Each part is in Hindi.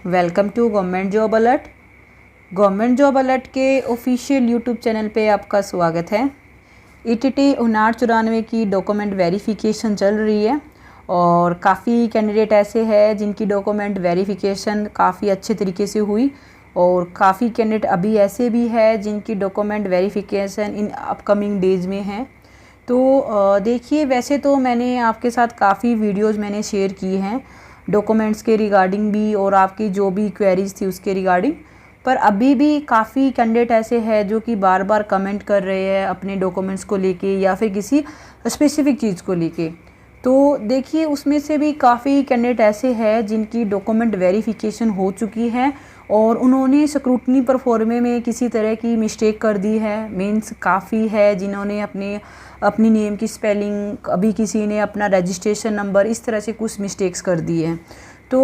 Welcome to government job alert. Government job alert के ऑफिशियल यूट्यूब चैनल पे आपका स्वागत है। ईटीटी 5994 की डॉक्यूमेंट वेरिफिकेशन चल रही है और काफ़ी कैंडिडेट ऐसे हैं जिनकी डॉक्यूमेंट वेरिफिकेशन काफ़ी अच्छे तरीके से हुई और काफ़ी कैंडिडेट अभी ऐसे भी है जिनकी document verification in upcoming days में है। तो देखिए, वैसे तो मैंने आपके साथ काफ़ी वीडियोज़ मैंने शेयर की हैं डॉक्यूमेंट्स के रिगार्डिंग भी और आपकी जो भी क्वेरीज थी उसके रिगार्डिंग, पर अभी भी काफ़ी कैंडिडेट ऐसे हैं जो कि बार बार कमेंट कर रहे हैं अपने डॉक्यूमेंट्स को लेके या फिर किसी स्पेसिफिक चीज़ को लेके। तो देखिए, उसमें से भी काफ़ी कैंडिडेट ऐसे हैं जिनकी डॉक्यूमेंट वेरिफिकेशन हो चुकी है और उन्होंने स्क्रूटनी परफॉर्मे में किसी तरह की मिस्टेक कर दी है। मीन्स काफ़ी है जिन्होंने अपनी नेम की स्पेलिंग, अभी किसी ने अपना रजिस्ट्रेशन नंबर, इस तरह से कुछ मिस्टेक्स कर दी है। तो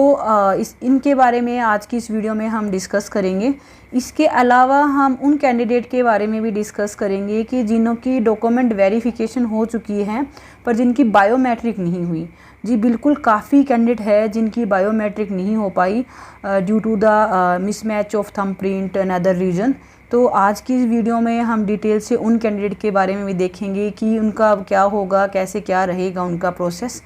इनके बारे में आज की इस वीडियो में हम डिस्कस करेंगे। इसके अलावा हम उन कैंडिडेट के बारे में भी डिस्कस करेंगे कि जिनों की डॉक्यूमेंट वेरिफिकेशन हो चुकी है पर जिनकी बायोमेट्रिक नहीं हुई। जी बिल्कुल, काफ़ी कैंडिडेट है जिनकी बायोमेट्रिक नहीं हो पाई due to the mismatch of thumbprint and other reason. तो आज की इस वीडियो में हम डिटेल से उन कैंडिडेट के बारे में भी देखेंगे कि उनका क्या होगा, कैसे क्या रहेगा उनका प्रोसेस।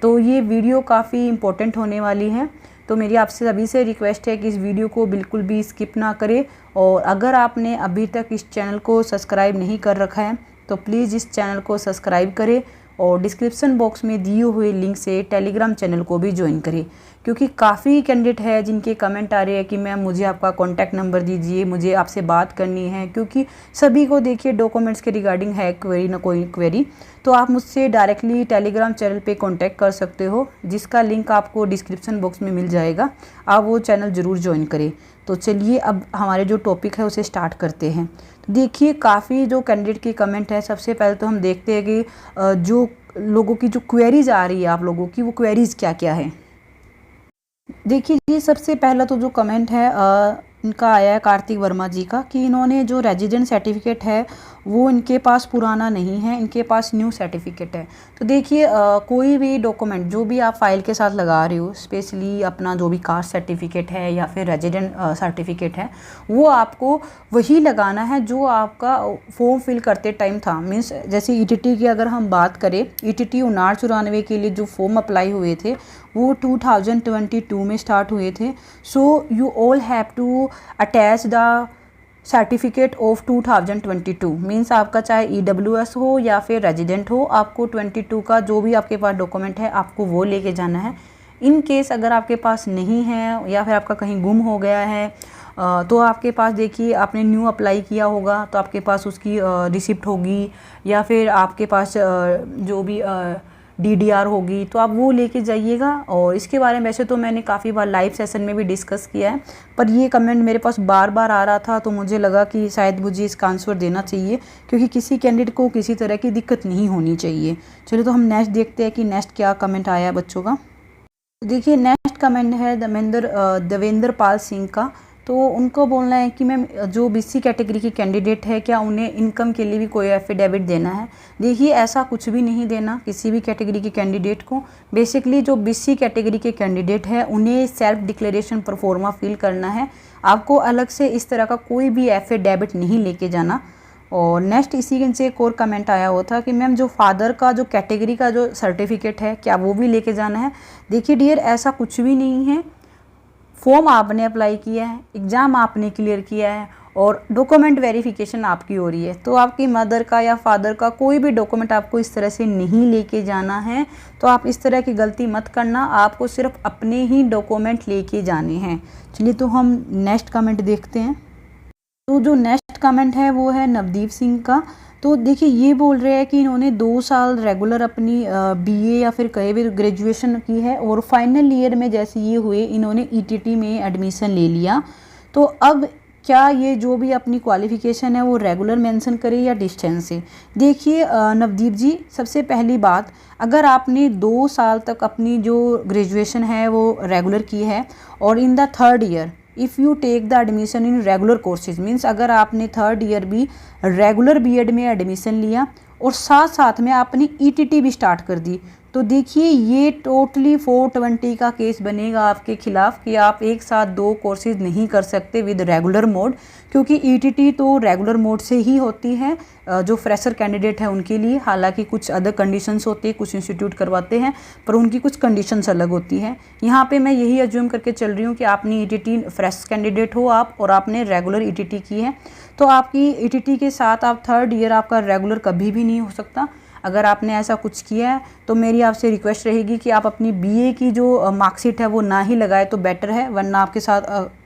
तो ये वीडियो काफ़ी इम्पोर्टेंट होने वाली है, तो मेरी आपसे सभी से रिक्वेस्ट है कि इस वीडियो को बिल्कुल भी स्किप ना करें। और अगर आपने अभी तक इस चैनल को सब्सक्राइब नहीं कर रखा है तो प्लीज़ इस चैनल को सब्सक्राइब करें और डिस्क्रिप्शन बॉक्स में दिए हुए लिंक से टेलीग्राम चैनल को भी ज्वाइन करें, क्योंकि काफ़ी कैंडिडेट है जिनके कमेंट आ रहे हैं कि मैम मुझे आपका कॉन्टैक्ट नंबर दीजिए, मुझे आपसे बात करनी है। क्योंकि सभी को देखिए डॉक्यूमेंट्स के रिगार्डिंग है क्वेरी ना कोई क्वेरी, तो आप मुझसे डायरेक्टली टेलीग्राम चैनल पे कांटेक्ट कर सकते हो, जिसका लिंक आपको डिस्क्रिप्शन बॉक्स में मिल जाएगा। आप वो चैनल ज़रूर ज्वाइन करें। तो चलिए अब हमारे जो टॉपिक है उसे स्टार्ट करते हैं। तो देखिए, काफ़ी जो कैंडिडेट के कमेंट है, सबसे पहले तो हम देखते हैं कि जो लोगों की जो क्वेरीज आ रही है आप लोगों की, वो क्वेरीज क्या क्या है। देखिए जी, सबसे पहला तो जो कमेंट है इनका आया है कार्तिक वर्मा जी का कि इन्होंने जो रेजिडेंट सर्टिफिकेट है वो इनके पास पुराना नहीं है, इनके पास न्यू सर्टिफिकेट है। तो देखिए, कोई भी डॉक्यूमेंट जो भी आप फाइल के साथ लगा रहे हो, स्पेशली अपना जो भी कास्ट सर्टिफिकेट है या फिर रेजिडेंट सर्टिफिकेट है, वो आपको वही लगाना है जो आपका फॉर्म फिल करते टाइम था। मीन्स जैसे ईटीटी की अगर हम बात करें, ईटीटी 5994 के लिए जो फॉर्म अप्लाई हुए थे वो 2022 में स्टार्ट हुए थे। So you all have to attach the certificate of 2022। Means आपका चाहे EWS हो या फिर रेजिडेंट हो, आपको 22 का जो भी आपके पास डॉक्यूमेंट है आपको वो लेके जाना है। इन केस अगर आपके पास नहीं है या फिर आपका कहीं गुम हो गया है तो आपके पास देखिए, आपने न्यू अप्लाई किया होगा तो आपके पास उसकी रिसिप्ट होगी या फिर आपके पास जो भी DDR होगी, तो आप वो लेके जाइएगा। और इसके बारे में वैसे तो मैंने काफ़ी बार लाइव सेशन में भी डिस्कस किया है, पर ये कमेंट मेरे पास बार बार आ रहा था तो मुझे लगा कि शायद मुझे इसका आंसर देना चाहिए, क्योंकि किसी कैंडिडेट को किसी तरह की दिक्कत नहीं होनी चाहिए। चलिए, तो हम नेक्स्ट देखते हैं कि नेक्स्ट क्या कमेंट आया बच्चों का। देखिए, नेक्स्ट कमेंट है देवेंद्र पाल सिंह का। तो उनको बोलना है कि मैम जो BC कैटेगरी की कैंडिडेट है, क्या उन्हें इनकम के लिए भी कोई एफिडेविट देना है। देखिए, ऐसा कुछ भी नहीं देना किसी भी कैटेगरी के कैंडिडेट को। बेसिकली जो BC कैटेगरी के कैंडिडेट है उन्हें सेल्फ डिक्लेरेशन परफॉर्मा फिल करना है। आपको अलग से इस तरह का कोई भी एफिडेविट नहीं लेके जाना। और नेक्स्ट इसी से एक और कमेंट आया हुआ था कि मैम जो फादर का जो कैटेगरी का जो सर्टिफिकेट है क्या वो भी लेके जाना है। देखिए डियर, ऐसा कुछ भी नहीं है। फॉर्म आपने अप्लाई किया है, एग्ज़ाम आपने क्लियर किया है और डॉक्यूमेंट वेरिफिकेशन आपकी हो रही है, तो आपकी मदर का या फादर का कोई भी डॉक्यूमेंट आपको इस तरह से नहीं लेके जाना है। तो आप इस तरह की गलती मत करना, आपको सिर्फ अपने ही डॉक्यूमेंट लेके जाने हैं। चलिए, तो हम नेक्स्ट कमेंट देखते हैं। तो जो नेक्स्ट कमेंट है वो है नवदीप सिंह का। तो देखिए, ये बोल रहे हैं कि इन्होंने 2 साल रेगुलर अपनी BA या फिर कहीं भी ग्रेजुएशन की है और फाइनल ईयर में जैसे ये हुए इन्होंने ETT में एडमिशन ले लिया। तो अब क्या ये जो भी अपनी क्वालिफ़िकेशन है वो रेगुलर मेंशन करे या डिस्टेंस से। देखिए नवदीप जी, सबसे पहली बात, अगर आपने 2 साल तक अपनी जो ग्रेजुएशन है वो रेगुलर की है और in the 3rd year if you take the admission in regular courses, means अगर आपने 3rd ईयर भी रेगुलर BEd में एडमिशन लिया और साथ साथ में आपने ETT भी स्टार्ट कर दी, तो तो देखिए ये टोटली 420 का केस बनेगा आपके खिलाफ कि आप एक साथ 2 कोर्सेज नहीं कर सकते विद रेगुलर मोड, क्योंकि ईटीटी तो रेगुलर मोड से ही होती है जो फ्रेशर कैंडिडेट है उनके लिए। हालांकि कुछ अदर कंडीशंस होती है, कुछ इंस्टीट्यूट करवाते हैं पर उनकी कुछ कंडीशंस अलग होती हैं। यहाँ पे मैं यही अज्यूम करके चल रही हूँ कि आपने ईटीटी फ्रेश कैंडिडेट हो आप और आपने रेगुलर ईटीटी की है, तो आपकी ईटीटी के साथ आप 3rd ईयर आपका रेगुलर कभी भी नहीं हो सकता। अगर आपने ऐसा कुछ किया है तो मेरी आपसे रिक्वेस्ट रहेगी कि आप अपनी बीए की जो मार्कशीट है वो ना ही लगाए तो बेटर है, वरना आपके साथ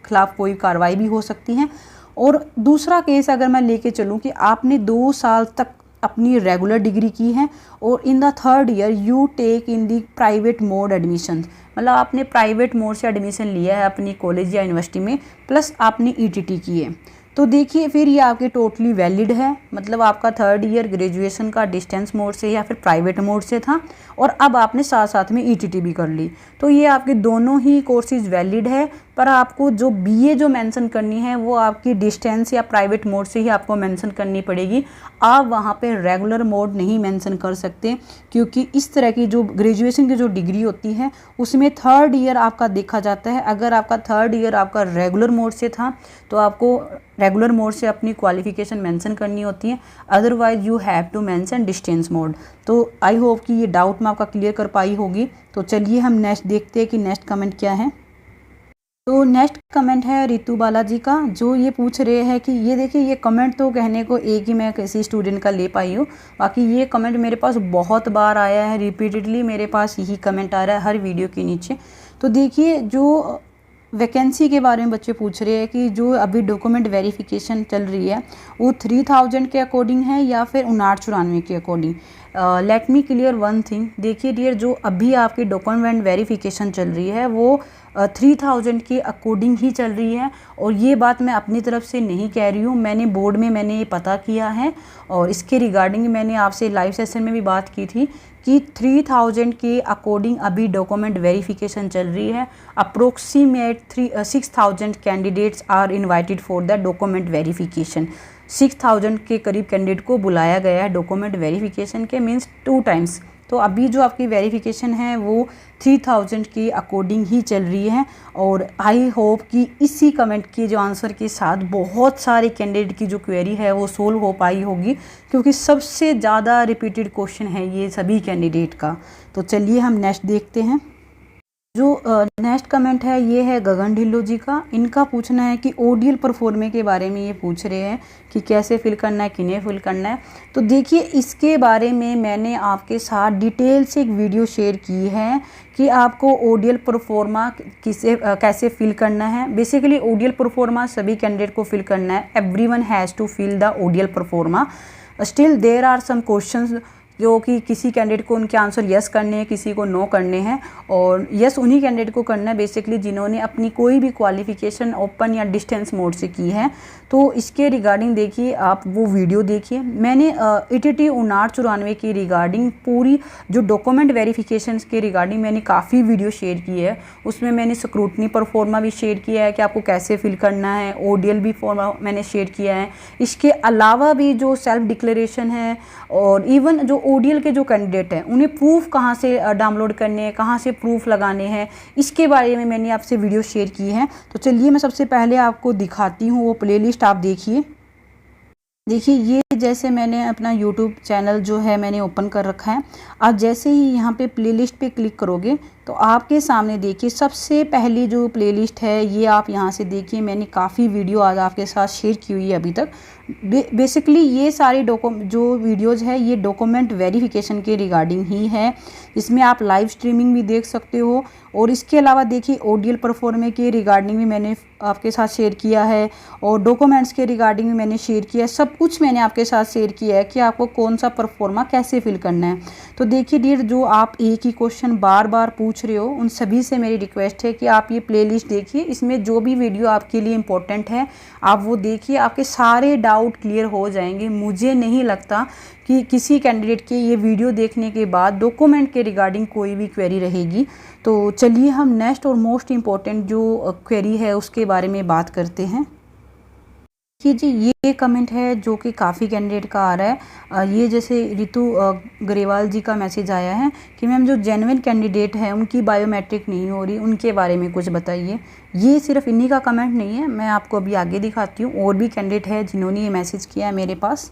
खिलाफ कोई कार्रवाई भी हो सकती है। और दूसरा केस अगर मैं लेके चलूँ कि आपने 2 साल तक अपनी रेगुलर डिग्री की है और in the 3rd year you take in the private mode admission, मतलब आपने प्राइवेट मोड से एडमिशन लिया है अपनी कॉलेज या यूनिवर्सिटी में, प्लस आपने ईटीटी की है, तो देखिए फिर ये आपके टोटली वैलिड है। मतलब आपका 3rd ईयर ग्रेजुएशन का डिस्टेंस मोड से या फिर प्राइवेट मोड से था और अब आपने साथ साथ में ईटीटी भी कर ली, तो ये आपके दोनों ही कोर्सेज वैलिड है। पर आपको जो बीए जो मेंशन करनी है वो आपकी डिस्टेंस या प्राइवेट मोड से ही आपको मेंशन करनी पड़ेगी। आप वहाँ पे रेगुलर मोड नहीं मेंशन कर सकते, क्योंकि इस तरह की जो ग्रेजुएशन की जो डिग्री होती है उसमें 3rd ईयर आपका देखा जाता है। अगर आपका 3rd ईयर आपका रेगुलर मोड से था तो आपको रेगुलर मोड से अपनी क्वालिफिकेशन मेंशन करनी होती है, otherwise you have to mention distance mode. तो आई होप कि ये डाउट मैं आपका क्लियर कर पाई होगी। तो चलिए हम नेक्स्ट देखते हैं कि नेक्स्ट कमेंट क्या है। तो नेक्स्ट कमेंट है रितु बालाजी का, जो ये पूछ रहे हैं कि ये देखिए ये कमेंट तो कहने को एक ही मैं किसी स्टूडेंट का ले पाई हूँ, बाकी ये कमेंट मेरे पास बहुत बार आया है, रिपीटेडली मेरे पास यही कमेंट आ रहा है हर वीडियो के नीचे। तो देखिए जो वैकेंसी के बारे में बच्चे पूछ रहे हैं कि जो अभी डॉक्यूमेंट वेरिफिकेशन चल रही है वो 3000 के अकॉर्डिंग है या फिर 5994 के according. Let me clear one thing. देखिए डियर, जो अभी आपकी डॉक्यूमेंट वेरिफिकेशन चल रही है वो 3000 के अकॉर्डिंग ही चल रही है, और ये बात मैं अपनी तरफ से नहीं कह रही हूँ, मैंने बोर्ड में मैंने ये पता किया है और इसके रिगार्डिंग मैंने आपसे लाइव सेशन में भी बात की थी कि 3000 के अकॉर्डिंग अभी डॉक्यूमेंट वेरिफिकेशन चल रही है। Approximate 6000 candidates are invited for the document verification. 6000 के करीब कैंडिडेट को बुलाया गया है डॉक्यूमेंट वेरिफिकेशन के, मीन्स 2 टाइम्स। तो अभी जो आपकी वेरिफिकेशन है वो 3000 के अकॉर्डिंग ही चल रही है, और आई होप कि इसी कमेंट के जो आंसर के साथ बहुत सारे कैंडिडेट की जो क्वेरी है वो सोल्व हो पाई होगी, क्योंकि सबसे ज़्यादा रिपीटेड क्वेश्चन है ये सभी कैंडिडेट का। तो चलिए हम नेक्स्ट देखते हैं। जो नेक्स्ट कमेंट है ये है गगन ढिल्लो जी का। इनका पूछना है कि ओडीएल परफॉर्मे के बारे में ये पूछ रहे हैं कि कैसे फिल करना है, किन्हें फिल करना है। तो देखिए इसके बारे में मैंने आपके साथ डिटेल से एक वीडियो शेयर की है कि आपको ओडीएल परफॉर्मा कैसे फिल करना है। बेसिकली ओडीएल परफॉर्मा सभी कैंडिडेट को फिल करना है, everyone has to fill the ODL proforma. Still there are some questions जो कि किसी कैंडिडेट को उनके आंसर यस करने हैं, किसी को नो करने हैं, और यस उन्हीं कैंडिडेट को करना है बेसिकली जिन्होंने अपनी कोई भी क्वालिफिकेशन ओपन या डिस्टेंस मोड से की है। तो इसके रिगार्डिंग देखिए आप वो वीडियो देखिए। मैंने ईटीटी 5994 की रिगार्डिंग पूरी जो डॉक्यूमेंट वेरिफिकेशन के रिगार्डिंग मैंने काफ़ी वीडियो शेयर की है। उसमें मैंने स्क्रूटनी परफॉर्मा भी शेयर किया है कि आपको कैसे फिल करना है, ओडीएल भी फॉर्मा मैंने शेयर किया है। इसके अलावा भी जो सेल्फ डिक्लेरेशन है और इवन जो ओडीएल के जो कैंडिडेट हैं उन्हें प्रूफ कहाँ से डाउनलोड करने हैं, कहाँ से प्रूफ लगाने हैं, इसके बारे में मैंने आपसे वीडियो शेयर की है। तो चलिए मैं सबसे पहले आपको दिखाती हूँ वो प्लेलिस्ट, आप देखिए। देखिए ये जैसे मैंने अपना यूट्यूब चैनल जो है मैंने ओपन कर रखा है। आप जैसे ही यहाँ पे प्लेलिस्ट पे क्लिक करोगे तो आपके सामने देखिए सबसे पहली जो प्लेलिस्ट है ये आप यहाँ से देखिए। मैंने काफ़ी वीडियो आज आपके साथ शेयर की हुई है अभी तक। बेसिकली ये सारे जो वीडियोज़ है ये डॉक्यूमेंट वेरिफिकेशन के रिगार्डिंग ही है। इसमें आप लाइव स्ट्रीमिंग भी देख सकते हो, और इसके अलावा देखिए ओडीएल परफॉर्मे के रिगार्डिंग भी मैंने आपके साथ शेयर किया है, और डॉक्यूमेंट्स के रिगार्डिंग भी मैंने शेयर किया है। सब कुछ मैंने आपके साथ शेयर किया है कि आपको कौन सा परफॉर्मा कैसे फिल करना है। तो देखिए डियर, जो आप एक ही क्वेश्चन बार बार पूछ रहे हो उन सभी से मेरी रिक्वेस्ट है कि आप ये प्लेलिस्ट देखिए। इसमें जो भी वीडियो आपके लिए इम्पोर्टेंट है आप वो देखिए, आपके सारे डाउट क्लियर हो जाएंगे। मुझे नहीं लगता कि किसी कैंडिडेट के ये वीडियो देखने के बाद डॉक्यूमेंट के रिगार्डिंग कोई भी क्वेरी रहेगी। तो चलिए हम नेक्स्ट और मोस्ट इम्पॉर्टेंट जो क्वेरी है उसके बारे में बात करते हैं। कि जी ये कमेंट है जो कि काफ़ी कैंडिडेट का आ रहा है। ये जैसे रितु ग्रेवाल जी का मैसेज आया है कि मैम जो जेन्युइन कैंडिडेट है उनकी बायोमेट्रिक नहीं हो रही, उनके बारे में कुछ बताइए। ये सिर्फ इन्हीं का कमेंट नहीं है, मैं आपको अभी आगे दिखाती हूँ। और भी कैंडिडेट है जिन्होंने ये मैसेज किया है मेरे पास।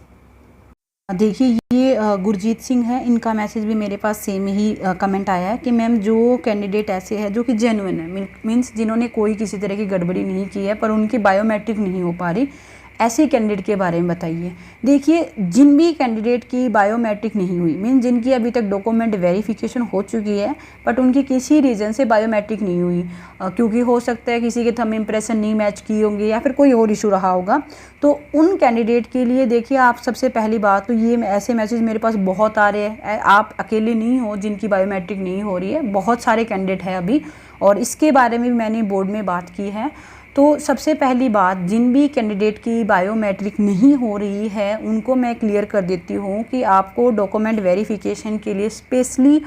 देखिए ये गुरजीत सिंह है, इनका मैसेज भी मेरे पास सेम ही कमेंट आया है कि मैम जो कैंडिडेट ऐसे है जो कि जेन्युइन है, मीन्स जिन्होंने कोई किसी तरह की गड़बड़ी नहीं की है पर उनकी बायोमेट्रिक नहीं हो पा रही, ऐसे कैंडिडेट के बारे में बताइए। देखिए जिन भी कैंडिडेट की बायोमेट्रिक नहीं हुई, मीन जिनकी अभी तक डॉक्यूमेंट वेरिफिकेशन हो चुकी है बट उनकी किसी रीज़न से बायोमेट्रिक नहीं हुई, क्योंकि हो सकता है किसी के थंब इम्प्रेशन नहीं मैच किए होंगे या फिर कोई और इशू रहा होगा, तो उन कैंडिडेट के लिए देखिए आप सबसे पहली बात तो ये ऐसे मैसेज मेरे पास बहुत आ रहे हैं। आप अकेले नहीं हो जिनकी बायोमेट्रिक नहीं हो रही है, बहुत सारे कैंडिडेट हैं अभी, और इसके बारे में भी मैंने बोर्ड में बात की है। तो सबसे पहली बात, जिन भी कैंडिडेट की बायोमेट्रिक नहीं हो रही है उनको मैं क्लियर कर देती हूँ कि आपको डॉक्यूमेंट वेरिफिकेशन के लिए स्पेशली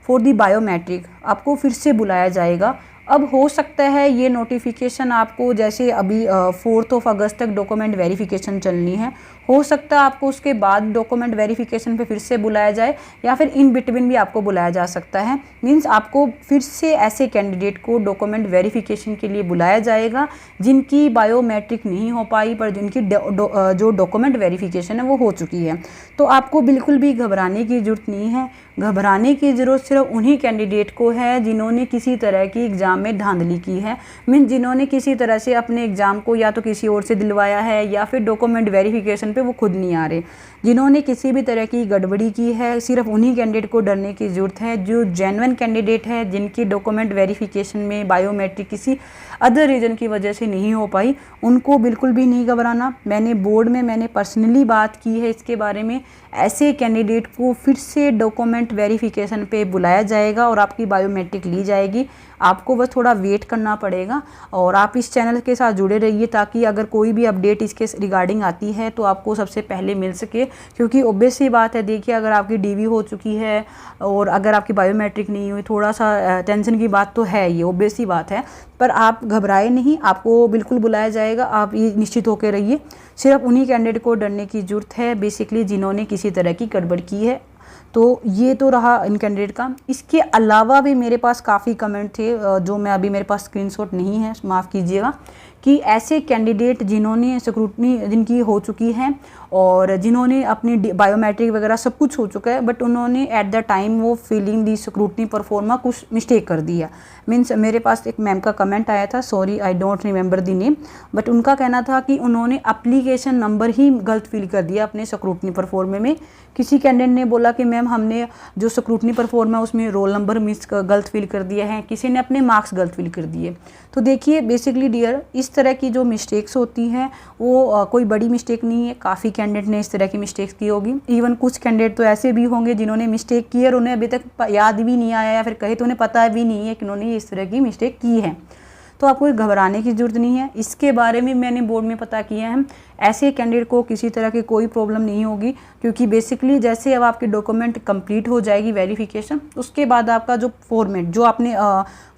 फॉर दी बायोमेट्रिक आपको फिर से बुलाया जाएगा। अब हो सकता है ये नोटिफिकेशन आपको, जैसे अभी 4 अगस्त तक डॉक्यूमेंट वेरिफिकेशन चलनी है, हो सकता है आपको उसके बाद डॉक्यूमेंट वेरिफिकेशन पे फिर से बुलाया जाए या फिर इन बिटवीन भी आपको बुलाया जा सकता है। मींस आपको फिर से ऐसे कैंडिडेट को डॉक्यूमेंट वेरिफिकेशन के लिए बुलाया जाएगा जिनकी बायोमेट्रिक नहीं हो पाई पर जिनकी जो डॉक्यूमेंट वेरिफिकेशन है वो हो चुकी है। तो आपको बिल्कुल भी घबराने की ज़रूरत नहीं है। घबराने की ज़रूरत सिर्फ उन्हीं कैंडिडेट को है जिन्होंने किसी तरह की एग्ज़ाम में धांधली की है, मीन जिन्होंने किसी तरह से अपने एग्ज़ाम को या तो किसी और से दिलवाया है या फिर डॉक्यूमेंट वेरिफिकेशन पे वो खुद नहीं आ रहे। जिन्होंने किसी भी तरह की गड़बड़ी की है, सिर्फ उन्हीं कैंडिडेट को डरने की ज़रूरत है। जो जेन्युइन कैंडिडेट है जिनकी डॉक्यूमेंट वेरिफिकेशन में बायोमेट्रिक किसी अदर रीज़न की वजह से नहीं हो पाई, उनको बिल्कुल भी नहीं घबराना। मैंने बोर्ड में मैंने पर्सनली बात की है इसके बारे में। ऐसे कैंडिडेट को फिर से डॉक्यूमेंट वेरिफिकेशन पे बुलाया जाएगा और आपकी बायोमेट्रिक ली जाएगी। आपको बस थोड़ा वेट करना पड़ेगा और आप इस चैनल के साथ जुड़े रहिए ताकि अगर कोई भी अपडेट इसके रिगार्डिंग आती है तो आपको सबसे पहले मिल सके। क्योंकि ऑब्वियस सी बात है, देखिए अगर आपकी डीवी हो चुकी है और अगर आपकी बायोमेट्रिक नहीं हुई, थोड़ा सा टेंशन की बात तो है, ये ऑब्वियस सी बात है। पर आप घबराए नहीं, आपको बिल्कुल बुलाया जाएगा, आप ये निश्चित होकर रहिए। सिर्फ उन्हीं कैंडिडेट को डरने की ज़रूरत है बेसिकली जिन्होंने किसी तरह की गड़बड़ की है। तो ये तो रहा इन कैंडिडेट का। इसके अलावा भी मेरे पास काफ़ी कमेंट थे जो मैं अभी मेरे पास स्क्रीनशॉट नहीं है, माफ़ कीजिएगा, कि ऐसे कैंडिडेट जिन्होंने स्क्रूटनी जिनकी हो चुकी है और जिन्होंने अपनी बायोमेट्रिक वगैरह सब कुछ हो चुका है बट उन्होंने एट द टाइम वो फिलिंग दी स्क्रूटनी परफॉर्मा कुछ मिस्टेक कर दिया। मीन्स मेरे पास एक मैम का कमेंट आया था, sorry I don't remember the name, but उनका कहना था कि उन्होंने एप्लीकेशन नंबर ही गलत फिल कर दिया अपने स्क्रूटनी परफॉर्मे में। किसी कैंडिडेट ने बोला कि मैम हमने जो स्क्रूटनी परफॉर्मा उसमें रोल नंबर मिस गलत फिल कर दिया है, किसी ने अपने मार्क्स गलत फिल कर दिए। तो देखिए बेसिकली डियर, इस तरह की जो मिस्टेक्स होती हैं वो कोई बड़ी मिस्टेक नहीं है। काफ़ी कैंडिडेट ने इस तरह की मिस्टेक्स की होगी। इवन कुछ कैंडिडेट तो ऐसे भी होंगे जिन्होंने मिस्टेक की है और उन्हें अभी तक याद भी नहीं आया या फिर कहे तो उन्हें पता भी नहीं है कि उन्होंने इस तरह की मिस्टेक की है। तो आपको घबराने की ज़रूरत नहीं है। इसके बारे में मैंने बोर्ड में पता किया है, ऐसे कैंडिडेट को किसी तरह की कोई प्रॉब्लम नहीं होगी। क्योंकि बेसिकली जैसे अब आपकी डॉक्यूमेंट कंप्लीट हो जाएगी वेरिफिकेशन, उसके बाद आपका जो फॉर्मेट जो आपने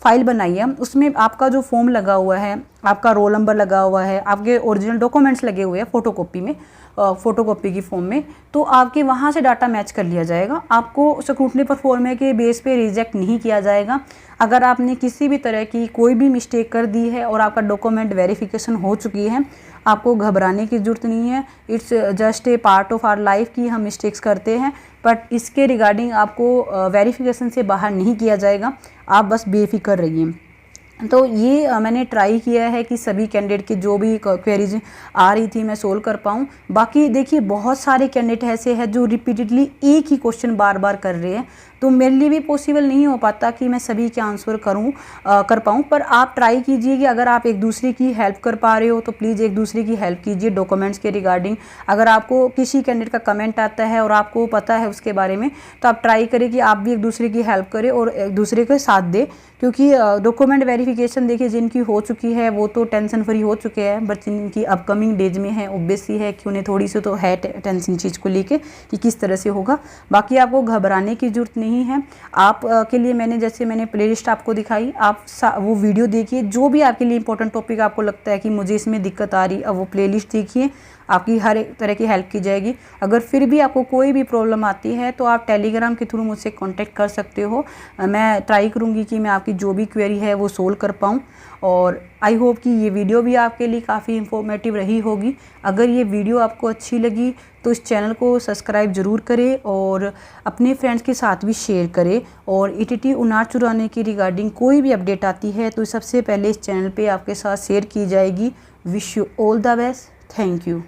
फाइल बनाई है उसमें आपका जो फॉर्म लगा हुआ है, आपका रोल नंबर लगा हुआ है, आपके ओरिजिनल डॉक्यूमेंट्स लगे हुए हैं फोटोकॉपी में, फोटोकॉपी की फॉर्म में, तो आपके वहाँ से डाटा मैच कर लिया जाएगा। आपको स्क्रूटनी परफॉर्मे के बेस पे रिजेक्ट नहीं किया जाएगा। अगर आपने किसी भी तरह की कोई भी मिस्टेक कर दी है और आपका डॉक्यूमेंट वेरिफिकेशन हो चुकी है, आपको घबराने की ज़रूरत नहीं है। It's just a part of our life कि हम मिस्टेक्स करते हैं, बट इसके रिगार्डिंग आपको वेरिफिकेशन से बाहर नहीं किया जाएगा। आप बस बेफिक्र रहिए। तो ये मैंने ट्राई किया है कि सभी कैंडिडेट की जो भी क्वेरीज आ रही थी मैं सोल्व कर पाऊँ। बाकी देखिए बहुत सारे कैंडिडेट ऐसे हैं जो रिपीटेडली एक ही क्वेश्चन बार बार कर रहे हैं, तो मेरे लिए भी पॉसिबल नहीं हो पाता कि मैं सभी के आंसर कर पाऊँ। पर आप ट्राई कीजिए कि अगर आप एक दूसरे की हेल्प कर पा रहे हो तो प्लीज़ एक दूसरे की हेल्प कीजिए डॉक्यूमेंट्स के रिगार्डिंग। अगर आपको किसी कैंडिडेट का कमेंट आता है और आपको पता है उसके बारे में, तो आप ट्राई करें कि आप भी एक दूसरे की हेल्प करें और एक दूसरे के साथ दें। क्योंकि डॉक्यूमेंट वेरिफिकेशन देखिए जिनकी हो चुकी है वो तो टेंशन फ्री हो चुके हैं, बट जिनकी अपकमिंग डेज में है ऑब्वियस ही है कि उन्हें थोड़ी सी तो है टेंशन चीज़ को लेके कि किस तरह से होगा। बाकी आपको घबराने की ज़रूरत नहीं नहीं है। आप के लिए मैंने प्लेलिस्ट आपको दिखाई, आप वो वीडियो देखिए, जो भी आपके लिए इंपॉर्टेंट टॉपिक आपको लगता है कि मुझे इसमें दिक्कत आ रही, अब वो प्लेलिस्ट देखिए, आपकी हर एक तरह की हेल्प की जाएगी। अगर फिर भी आपको कोई भी प्रॉब्लम आती है तो आप टेलीग्राम के थ्रू मुझसे कांटेक्ट कर सकते हो। मैं ट्राई करूँगी कि मैं आपकी जो भी क्वेरी है वो सोल्व कर पाऊँ। और आई होप कि ये वीडियो भी आपके लिए काफ़ी इंफॉर्मेटिव रही होगी। अगर ये वीडियो आपको अच्छी लगी तो इस चैनल को सब्सक्राइब ज़रूर करें और अपने फ्रेंड्स के साथ भी शेयर करें। और ETT उनार चुराने की रिगार्डिंग कोई भी अपडेट आती है तो सबसे पहले इस चैनल पे आपके साथ शेयर की जाएगी। Wish you all the best. Thank you.